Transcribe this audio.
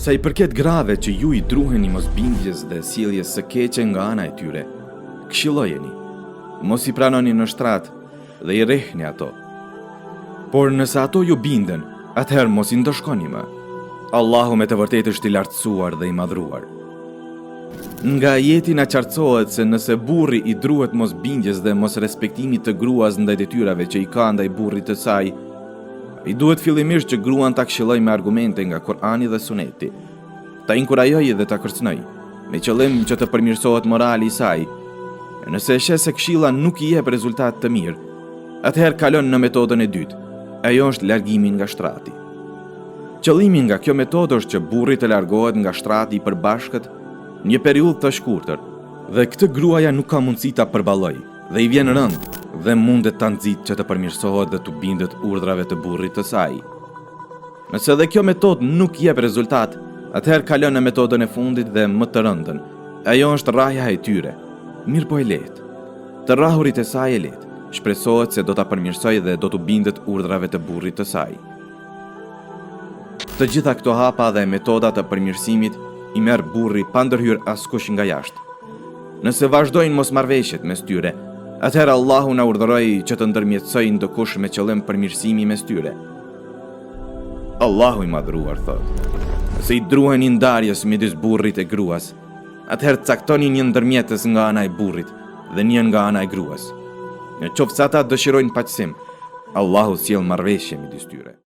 Sa I përket grave që ju I druheni mosbindjes dhe sjelljes së keqe nga ana e tyre, këshillojeni, mos I pranoni në shtrat dhe I rrehni ato. Por nëse ato ju binden, atëherë mos I ndoshkoni më. Allahu me të vërtetë është I lartësuar dhe I madhruar. Nga ajeti na qartësohet se nëse burri I druhet mosbindjes dhe mos respektimit të gruas ndaj detyrave që I ka ndaj burrit të saj, I duhet fillimisht që gruan ta këshillojë me argumente nga Kurani dhe Suneti, ta inkurajojë dhe ta kërcënojë, me qëllim që të përmirësohet morali I saj. Nëse e sheh se këshilla nuk I jep rezultat të mirë, atëherë kalon në metodën e dytë. Ajo është largimi nga shtrati. Qëllimi nga kjo metodë është që burri të largohet nga shtrati I përbashkët një periudhë të shkurtër, dhe këtë gruaja nuk ka mundësi ta përballojë dhe I vjen rënd dhe mundet ta nxitë që të përmirësohet dhe të bindet urdhrave të burrit të saj. Nëse dhe kjo metodë nuk jep rezultat, atëherë kalon në metodën e fundit dhe më të rëndën. Ajo është rrahja e tyre. Mirë po e lehtë. Të rrahurit e saj e lehtë. Shpresohet se do ta përmirësojë dhe do të bindet urdhrave të burrit të saj. Të gjitha këto hapa dhe metoda të përmirësimit I merr burri pa ndërhyr askush nga jashtë. Nëse vazhdojnë mosmarrveshjet mes tyre, atëherë Allahu na urdhëroi që të ndërmjetësojë ndokush me qëllim përmirësimi mes tyre. Allahu I madhruar thotë: nëse I druheni ndarjes midis burrit e gruas, atëherë caktoni një ndërmjetës nga ana e burrit dhe një nga ana e gruas. Në qoftë se ata dëshirojnë paqësim, Allahu sjell marrëveshje midis tyre.